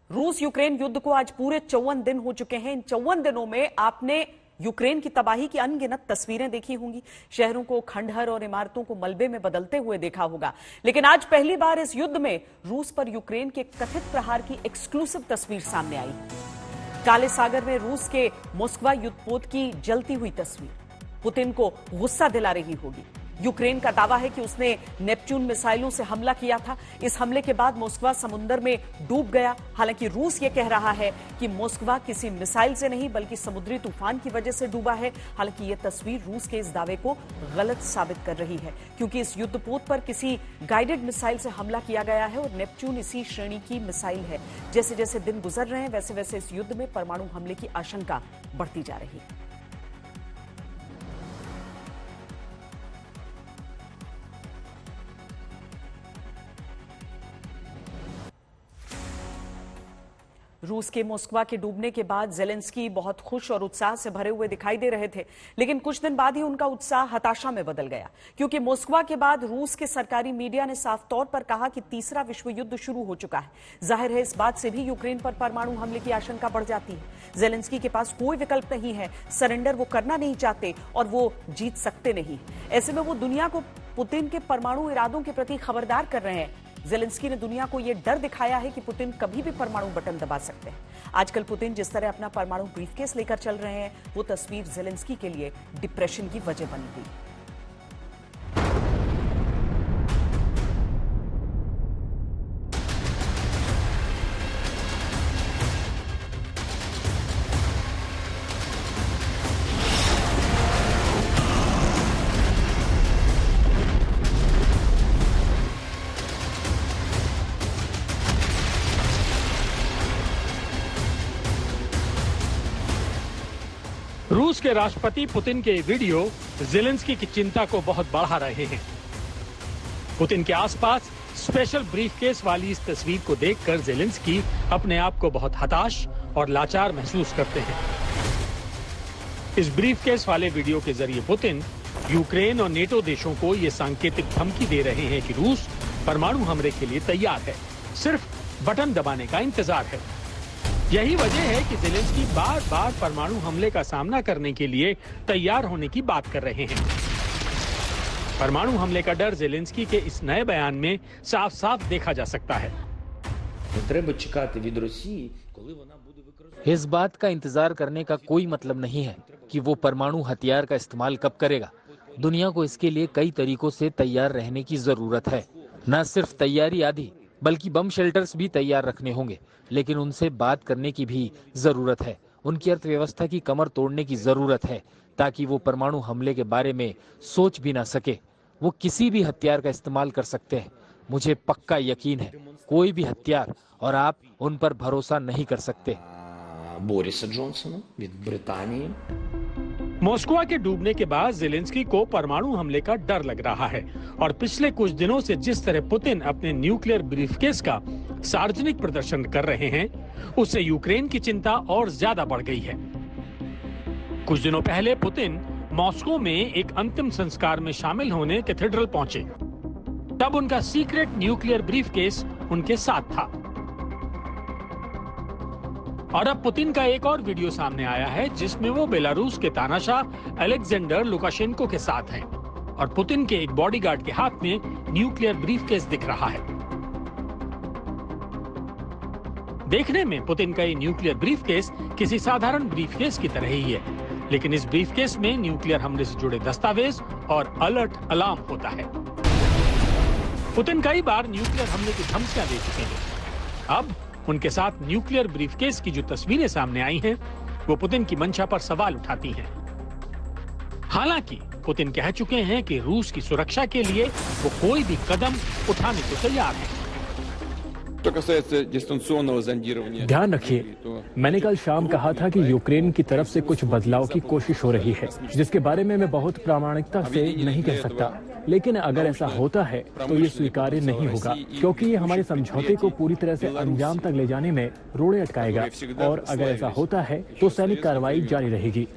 रूस यूक्रेन युद्ध को आज पूरे 54 दिन हो चुके हैं। इन 54 दिनों में आपने यूक्रेन की तबाही की अनगिनत तस्वीरें देखी होंगी। शहरों को खंडहर और इमारतों को मलबे में बदलते हुए देखा होगा। लेकिन आज पहली बार इस युद्ध में रूस पर यूक्रेन के कथित प्रहार की एक्सक्लूसिव तस्वीर सामने आई। काले सागर में रूस के मोस्कवा युद्धपोत की जलती हुई तस्वीर पुतिन को गुस्सा दिला रही होगी। यूक्रेन का दावा है कि उसने नेपच्यून मिसाइलों से हमला किया था। इस हमले के बाद मोस्कवा समुद्र में डूब गया। हालांकि रूस ये कह रहा है कि मोस्कवा किसी मिसाइल से नहीं बल्कि समुद्री तूफान की वजह से डूबा है। हालांकि ये तस्वीर रूस के इस दावे को गलत साबित कर रही है, क्योंकि इस युद्धपोत पर किसी गाइडेड मिसाइल से हमला किया गया है और नेपच्यून इसी श्रेणी की मिसाइल है। जैसे जैसे दिन गुजर रहे हैं वैसे वैसे इस युद्ध में परमाणु हमले की आशंका बढ़ती जा रही है। रूस के मोस्कवा के डूबने के बाद जेलेंस्की बहुत खुश और उत्साह से भरे हुए दिखाई दे रहे थे, लेकिन कुछ दिन बाद ही उनका उत्साह हताशा में बदल गया, क्योंकि मोस्कवा के बाद रूस के सरकारी मीडिया ने साफ तौर पर कहा कि तीसरा विश्व युद्ध शुरू हो चुका है। जाहिर है इस बात से भी यूक्रेन पर परमाणु हमले की आशंका बढ़ जाती है। जेलेंस्की के पास कोई विकल्प नहीं है। सरेंडर वो करना नहीं चाहते और वो जीत सकते नहीं। ऐसे में वो दुनिया को पुतिन के परमाणु इरादों के प्रति खबरदार कर रहे हैं। जेलेंस्की ने दुनिया को यह डर दिखाया है कि पुतिन कभी भी परमाणु बटन दबा सकते हैं। आजकल पुतिन जिस तरह अपना परमाणु ब्रीफकेस लेकर चल रहे हैं, वो तस्वीर जेलेंस्की के लिए डिप्रेशन की वजह बनी हुई। रूस के राष्ट्रपति पुतिन के वीडियो जेलेंस्की की चिंता को बहुत बढ़ा रहे हैं। पुतिन के आसपास स्पेशल ब्रीफकेस वाली इस तस्वीर को देखकर जेलेंस्की अपने आप को बहुत हताश और लाचार महसूस करते हैं। इस ब्रीफकेस वाले वीडियो के जरिए पुतिन यूक्रेन और नेटो देशों को ये सांकेतिक धमकी दे रहे हैं कि रूस परमाणु हमले के लिए तैयार है, सिर्फ बटन दबाने का इंतजार है। यही वजह है कि जेलेंस्की बार बार परमाणु हमले का सामना करने के लिए तैयार होने की बात कर रहे हैं। परमाणु हमले का डर जेलेंस्की के इस नए बयान में साफ साफ देखा जा सकता है। इस बात का इंतजार करने का कोई मतलब नहीं है कि वो परमाणु हथियार का इस्तेमाल कब करेगा। दुनिया को इसके लिए कई तरीकों से तैयार रहने की जरूरत है। न सिर्फ तैयारी आदि बल्कि बम शेल्टर्स भी तैयार रखने होंगे, लेकिन उनसे बात करने की भी जरूरत है। उनकी अर्थव्यवस्था की कमर तोड़ने की जरूरत है ताकि वो परमाणु हमले के बारे में सोच भी ना सके। वो किसी भी हथियार का इस्तेमाल कर सकते हैं, मुझे पक्का यकीन है। कोई भी हथियार, और आप उन पर भरोसा नहीं कर सकते। बोरिस जॉनसन ब्रिटेनिया। मोस्कवा के डूबने के बाद जेलेंस्की को परमाणु हमले का डर लग रहा है और पिछले कुछ दिनों से जिस तरह पुतिन अपने न्यूक्लियर ब्रीफकेस का सार्वजनिक प्रदर्शन कर रहे हैं, उससे यूक्रेन की चिंता और ज्यादा बढ़ गई है। कुछ दिनों पहले पुतिन मॉस्को में एक अंतिम संस्कार में शामिल होने कैथेड्रल पहुंचे। तब उनका सीक्रेट न्यूक्लियर ब्रीफकेस उनके साथ था। और अब पुतिन का एक और वीडियो सामने आया है जिसमें वो बेलारूस के तानाशाह अलेक्जेंडर लुकाशेंको के साथ हैं और पुतिन के एक बॉडीगार्ड के हाथ में न्यूक्लियर ब्रीफकेस दिख रहा है। देखने में पुतिन का ये न्यूक्लियर ब्रीफकेस किसी साधारण ब्रीफकेस की तरह ही है, लेकिन इस ब्रीफकेस में न्यूक्लियर हमले से जुड़े दस्तावेज और अलर्ट अलार्म होता है। पुतिन कई बार न्यूक्लियर हमले की धमकियां दे चुके हैं। अब उनके साथ न्यूक्लियर ब्रीफकेस की जो तस्वीरें सामने आई हैं, वो पुतिन की मंशा पर सवाल उठाती हैं। हालांकि पुतिन कह चुके हैं कि रूस की सुरक्षा के लिए वो कोई भी कदम उठाने को तैयार हैं। ध्यान रखिए, मैंने कल शाम कहा था कि यूक्रेन की तरफ से कुछ बदलाव की कोशिश हो रही है, जिसके बारे में मैं बहुत प्रामाणिकता से नहीं कह सकता। लेकिन अगर ऐसा होता है तो ये स्वीकार्य नहीं होगा, क्योंकि ये हमारे समझौते को पूरी तरह से अंजाम तक ले जाने में रोड़े अटकाएगा। और अगर ऐसा होता है तो सैनिक कार्रवाई जारी रहेगी।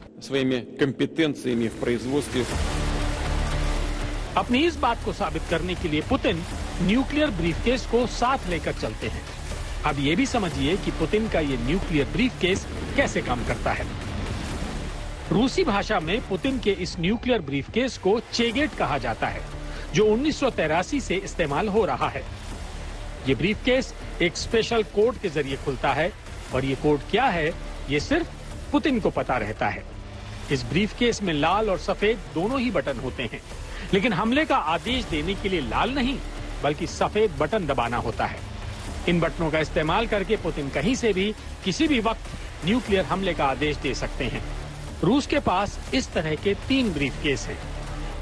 अपनी इस बात को साबित करने के लिए पुतिन न्यूक्लियर ब्रीफकेस को साथ लेकर चलते हैं। अब ये भी समझिए कि पुतिन का ये न्यूक्लियर ब्रीफकेस कैसे काम करता है। रूसी भाषा में पुतिन के इस न्यूक्लियर ब्रीफकेस को चेगेट कहा जाता है, जो 1983 से इस्तेमाल हो रहा है। ये ब्रीफकेस एक स्पेशल कोड के जरिए खुलता है और ये कोड क्या है, ये सिर्फ पुतिन को पता रहता है। इस ब्रीफकेस में लाल और सफेद दोनों ही बटन होते हैं, लेकिन हमले का आदेश देने के लिए लाल नहीं बल्कि सफेद बटन दबाना होता है। इन बटनों का इस्तेमाल करके पुतिन कहीं से भी किसी भी वक्त न्यूक्लियर हमले का आदेश दे सकते हैं। रूस के पास इस तरह के 3 ब्रीफकेस हैं,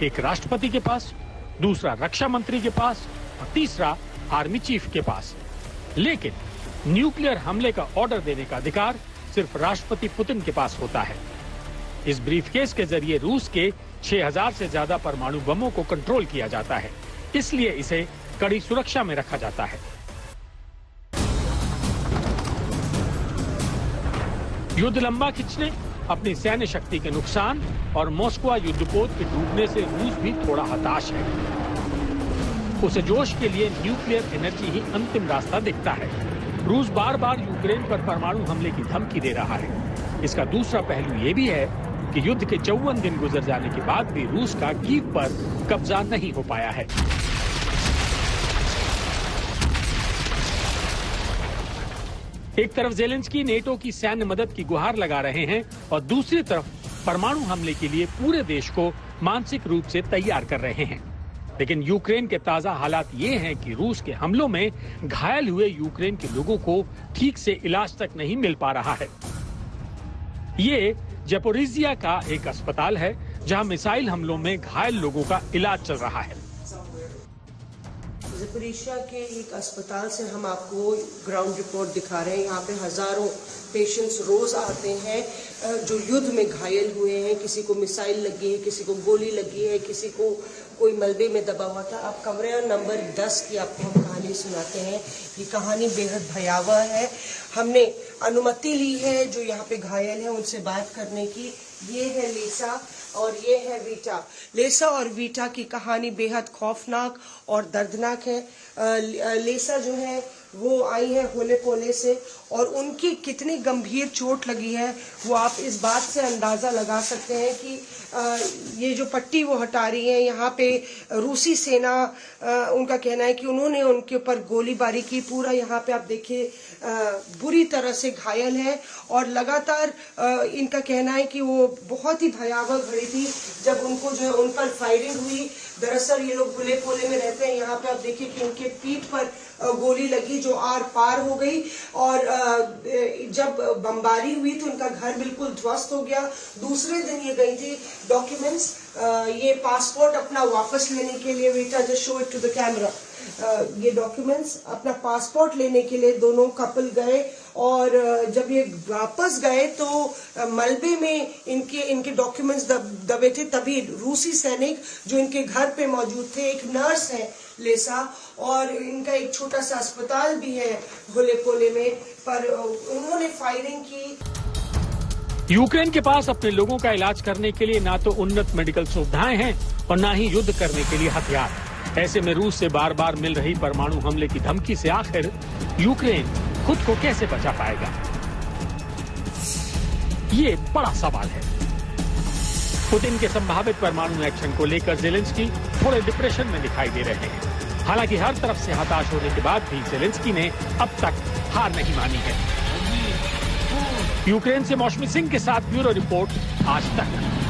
एक राष्ट्रपति के पास, दूसरा रक्षा मंत्री के पास और तीसरा आर्मी चीफ के पास। लेकिन न्यूक्लियर हमले का ऑर्डर देने का अधिकार सिर्फ राष्ट्रपति पुतिन के पास होता है। इस ब्रीफकेस के जरिए रूस के 6000 से ज्यादा परमाणु बमों को कंट्रोल किया जाता है, इसलिए इसे कड़ी सुरक्षा में रखा जाता है। युद्ध लंबा खिंचने, अपनी सैन्य शक्ति के नुकसान और मॉस्को युद्धपोत के डूबने से रूस भी थोड़ा हताश है। उसे जोश के लिए न्यूक्लियर एनर्जी ही अंतिम रास्ता दिखता है। रूस बार बार यूक्रेन पर परमाणु हमले की धमकी दे रहा है। इसका दूसरा पहलू ये भी है कि युद्ध के 54 दिन गुजर जाने के बाद भी रूस का कीव पर कब्जा नहीं हो पाया है। एक तरफ ज़ेलेंस्की नेटो की सैन्य मदद की गुहार लगा रहे हैं और दूसरी तरफ परमाणु हमले के लिए पूरे देश को मानसिक रूप से तैयार कर रहे हैं। लेकिन यूक्रेन के ताजा हालात ये हैं कि रूस के हमलों में घायल हुए यूक्रेन के लोगों को ठीक से इलाज तक नहीं मिल पा रहा है। ये ज़पोरिजिया का एक अस्पताल है जहां मिसाइल हमलों में घायल लोगों का इलाज चल रहा है। ज़पोरिजिया के एक अस्पताल से हम आपको ग्राउंड रिपोर्ट दिखा रहे हैं। यहाँ पे हजारों पेशेंट्स रोज आते हैं जो युद्ध में घायल हुए हैं। किसी को मिसाइल लगी है, किसी को गोली लगी है, किसी को कोई मलबे में दबा हुआ था। अब कमरे नंबर 10 की आपको हम कहानी सुनाते हैं। ये कहानी बेहद भयावह है। हमने अनुमति ली है जो यहाँ पे घायल है उनसे बात करने की। ये है लेसा और ये है वीटा। लेसा और वीटा की कहानी बेहद खौफनाक और दर्दनाक है। लेसा जो है वो आई है होले पोले से और उनकी कितनी गंभीर चोट लगी है वो आप इस बात से अंदाजा लगा सकते हैं कि ये जो पट्टी वो हटा रही है, यहाँ पे रूसी सेना उनका कहना है कि उन्होंने उनके ऊपर गोलीबारी की। पूरा यहाँ पे आप देखिए बुरी तरह से घायल है और लगातार इनका कहना है कि वो बहुत ही भयावह घड़ी थी जब उनको जो है उन पर फायरिंग हुई। दरअसल ये लोग खुले पोले में रहते हैं। यहाँ पे आप देखिए कि उनके पीठ पर गोली लगी जो आर पार हो गई और जब बमबारी हुई तो उनका घर बिल्कुल ध्वस्त हो गया। दूसरे दिन ये गई थी डॉक्यूमेंट्स, ये पासपोर्ट अपना वापस लेने के लिए। बेटा just show it to the camera. ये डॉक्यूमेंट्स अपना पासपोर्ट लेने के लिए दोनों कपल गए और जब ये वापस गए तो मलबे में इनके डॉक्यूमेंट्स दबे थे। तभी रूसी सैनिक जो इनके घर पे मौजूद थे, एक नर्स है लेसा और इनका एक छोटा सा अस्पताल भी है होले पोले में, पर उन्होंने फायरिंग की। यूक्रेन के पास अपने लोगों का इलाज करने के लिए ना तो उन्नत मेडिकल सुविधाएं हैं और ना ही युद्ध करने के लिए हथियार। ऐसे में रूस से बार बार मिल रही परमाणु हमले की धमकी से आखिर यूक्रेन खुद को कैसे बचा पाएगा, ये बड़ा सवाल है। पुतिन के संभावित परमाणु एक्शन को लेकर ज़ेलेंस्की थोड़े डिप्रेशन में दिखाई दे रहे हैं। हालांकि हर तरफ से हताश होने के बाद भी ज़ेलेंस्की ने अब तक हार नहीं मानी है। यूक्रेन से मौसमी सिंह के साथ ब्यूरो रिपोर्ट, आज तक।